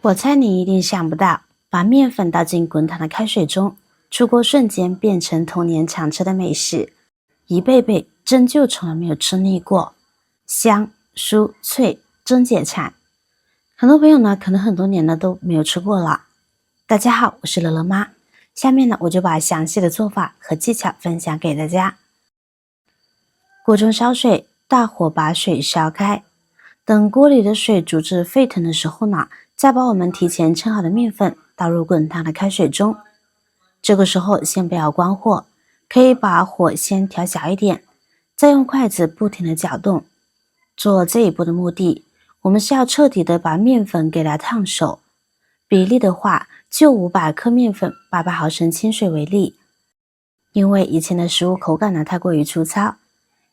我猜你一定想不到，把面粉倒进滚烫的开水中，出锅瞬间变成童年常吃的美食，一辈辈真就从来没有吃腻过，香、酥、脆，真解馋。很多朋友呢，可能很多年了都没有吃过了。大家好，我是乐乐妈，下面呢我就把详细的做法和技巧分享给大家。锅中烧水，大火把水烧开，等锅里的水煮至沸腾的时候呢，再把我们提前称好的面粉倒入滚烫的开水中。这个时候先不要关火，可以把火先调小一点，再用筷子不停地搅动。做这一步的目的，我们是要彻底的把面粉给它烫熟。比例的话，就500克面粉，800毫升清水为例。因为以前的食物口感呢太过于粗糙，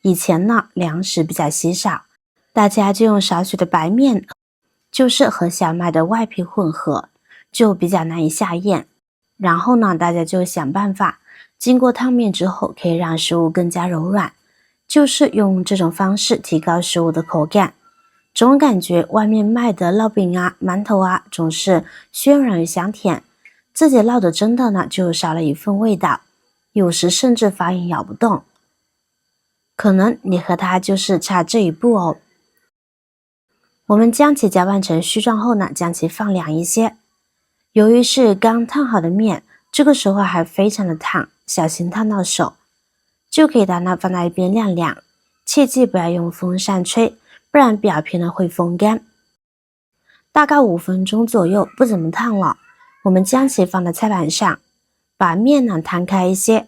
以前呢粮食比较稀少，大家就用少许的白面，就是和小麦的外皮混合，就比较难以下咽。然后呢，大家就想办法，经过烫面之后，可以让食物更加柔软，就是用这种方式提高食物的口感。总感觉外面卖的烙饼啊、馒头啊，总是渲染于香甜，自己烙的真的呢就少了一份味道，有时甚至发炎咬不动。可能你和它就是差这一步哦。我们将其搅拌成絮状后呢，将其放凉一些。由于是刚烫好的面，这个时候还非常的烫，小心烫到手，就可以把它放在一边晾凉。切记不要用风扇吹，不然表皮呢会风干。大概5分钟左右，不怎么烫了，我们将其放在菜板上，把面呢摊开一些，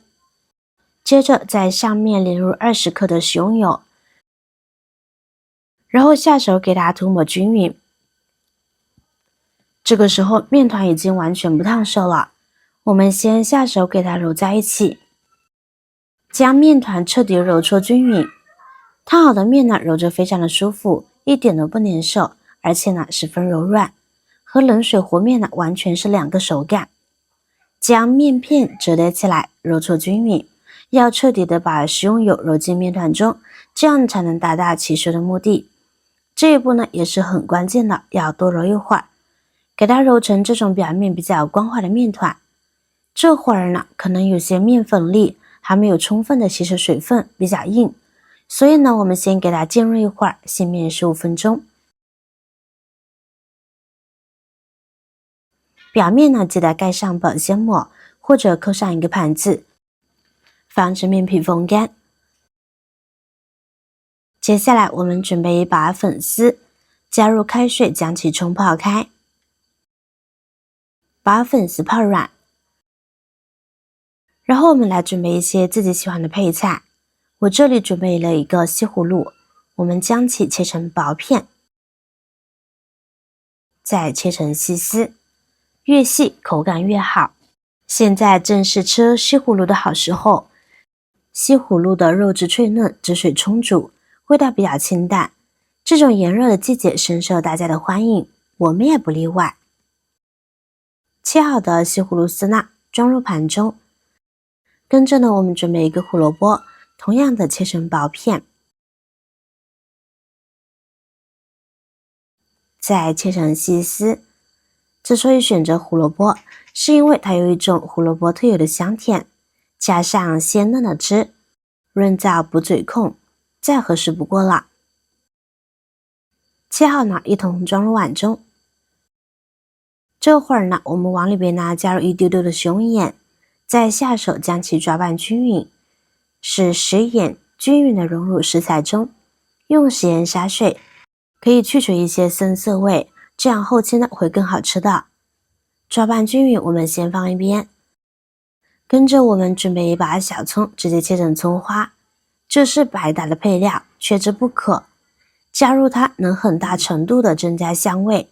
接着在上面淋入20克的食用油，然后下手给它涂抹均匀。这个时候面团已经完全不烫手了，我们先下手给它揉在一起，将面团彻底揉搓均匀。烫好的面呢，揉着非常的舒服，一点都不粘手，而且呢十分柔软，和冷水和面呢完全是两个手感。将面片折叠起来，揉搓均匀，要彻底的把食用油揉进面团中，这样才能达到起酥的目的。这一步呢也是很关键的，要多揉一会儿，给它揉成这种表面比较光滑的面团。这会儿呢，可能有些面粉粒还没有充分的吸收水分，比较硬，所以呢，我们先给它煎热一会儿，熄面15分钟。表面呢，记得盖上保鲜膜，或者扣上一个盘子，防止面皮风干。接下来我们准备一把粉丝，加入开水将其冲泡开，把粉丝泡软。然后我们来准备一些自己喜欢的配菜，我这里准备了一个西葫芦，我们将其切成薄片，再切成细丝，越细口感越好。现在正是吃西葫芦的好时候，西葫芦的肉质脆嫩，汁水充足，味道比较清淡，这种炎热的季节深受大家的欢迎，我们也不例外。切好的西葫芦丝呢，装入盘中。跟着呢，我们准备一个胡萝卜，同样的切成薄片，再切成细丝。之所以选择胡萝卜，是因为它有一种胡萝卜特有的香甜，加上鲜嫩的汁，润燥补嘴控，再合适不过了。切好呢，一同装入碗中。这会儿呢，我们往里边呢加入一丢丢的食用盐，再下手将其抓拌均匀，使食盐均匀的融入食材中。用食盐杀水，可以去除一些生涩味，这样后期呢会更好吃的。抓拌均匀，我们先放一边。跟着我们准备一把小葱，直接切成葱花，这是百搭的配料，缺之不可。加入它能很大程度的增加香味。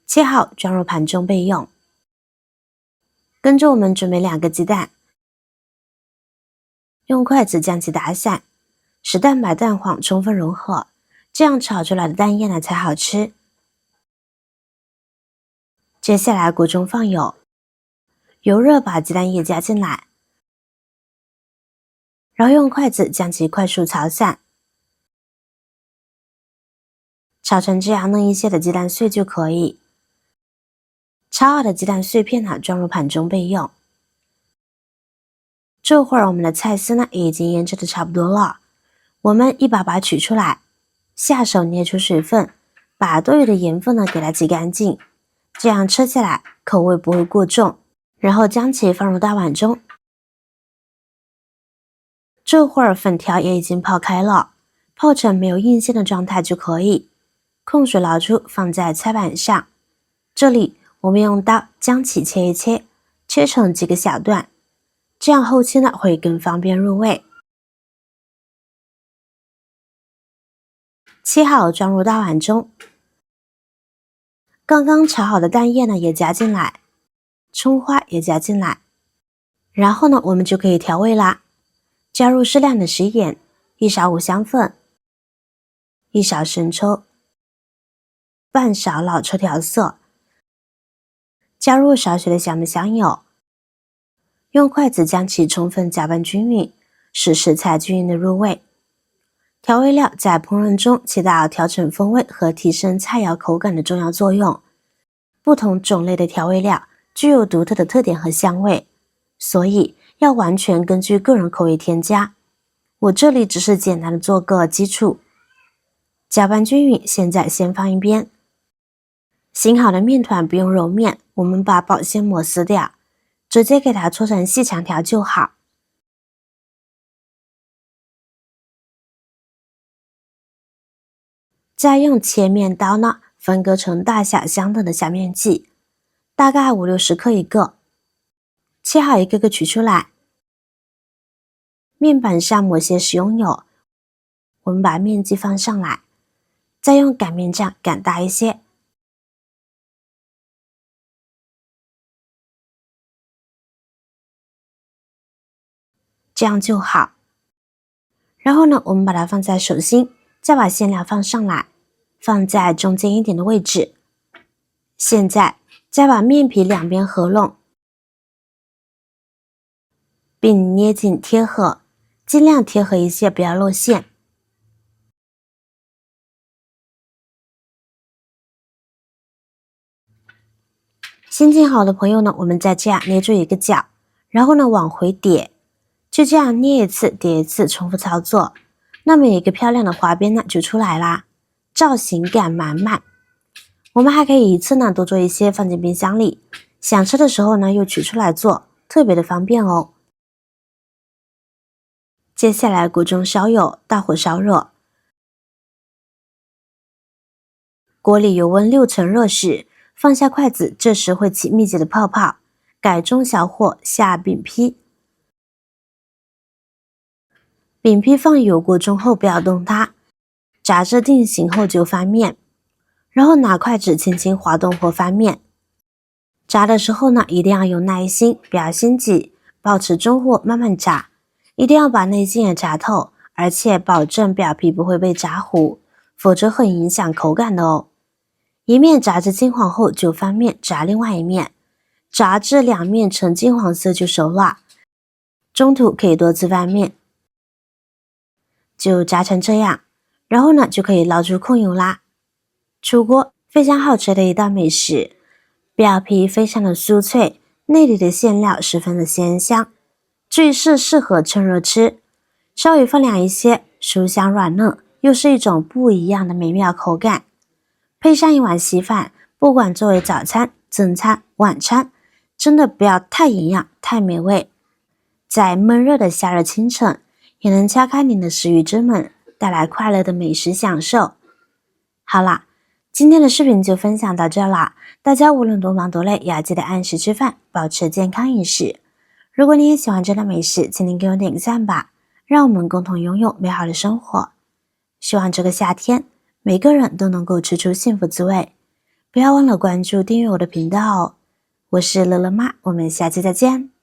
切好装入盘中备用。跟着我们准备2个鸡蛋，用筷子将其打散，使蛋白蛋黄充分融合，这样炒出来的蛋液呢才好吃。接下来锅中放油，油热把鸡蛋液加进来，然后用筷子将其快速炒散，炒成这样嫩一些的鸡蛋碎就可以。炒好的鸡蛋碎片呢，装入盘中备用。这会儿我们的菜丝呢也已经腌制的差不多了，我们一把把取出来，下手捏出水分，把多余的盐分呢给它挤干净，这样吃起来口味不会过重。然后将其放入大碗中。这会儿粉条也已经泡开了，泡成没有硬线的状态就可以。控水捞出，放在菜板上。这里我们用刀将其切一切，切成几个小段，这样后期呢会更方便入味。切好装入大碗中。刚刚炒好的蛋液呢也加进来，葱花也加进来，然后呢我们就可以调味啦。加入适量的食盐，1勺五香粉，1勺生抽，半勺老抽调色，加入少许的小米香油，用筷子将其充分搅拌均匀，使食材均匀的入味。调味料在烹饪中起到调整风味和提升菜肴口感的重要作用。不同种类的调味料具有独特的特点和香味，所以要完全根据个人口味添加。我这里只是简单的做个基础。搅拌均匀，现在先放一边。醒好的面团不用揉面，我们把保鲜膜撕掉，直接给它搓成细长条就好。再用切面刀呢，分割成大小相等的小面剂，大概50-60克一个。切好一个个取出来，面板上抹些食用油，我们把面剂放上来，再用擀面杖擀大一些。这样就好。然后呢，我们把它放在手心，再把馅料放上来，放在中间一点的位置。现在再把面皮两边合拢，并捏紧贴合，尽量贴合一些，不要露馅。心情好的朋友呢，我们再这样捏住一个角，然后呢往回叠，就这样捏一次叠一次，重复操作，那么一个漂亮的花边呢就出来啦，造型感满满。我们还可以一次呢多做一些放进冰箱里，想吃的时候呢又取出来做，特别的方便哦。接下来锅中烧油，大火烧热，锅里油温6成热时，放下筷子，这时会起密集的泡泡，改中小火下饼坯。饼坯放油锅中后不要动它，炸至定型后就翻面，然后拿筷子轻轻滑动或翻面。炸的时候呢，一定要有耐心，不要心急，保持中火慢慢炸，一定要把内筋也炸透，而且保证表皮不会被炸糊，否则很影响口感的哦。一面炸至金黄后就翻面炸另外一面，炸至两面呈金黄色就熟了，中途可以多次翻面。就炸成这样，然后呢就可以捞出控油啦。出锅，非常好吃的一道美食，表皮非常的酥脆，内里的馅料十分的鲜香，最适合趁热吃，稍微分量一些，酥香软嫩，又是一种不一样的美妙口感。配上一碗稀饭，不管作为早餐、正餐、晚餐，真的不要太营养、太美味。在闷热的夏日清晨，也能敲开您的食欲之门，带来快乐的美食享受。好啦，今天的视频就分享到这啦，大家无论多忙多累，也要记得按时吃饭，保持健康饮食。如果你也喜欢这道美食，请您给我点个赞吧，让我们共同拥有美好的生活。希望这个夏天，每个人都能够吃出幸福滋味。不要忘了关注订阅我的频道哦。我是乐乐妈，我们下期再见。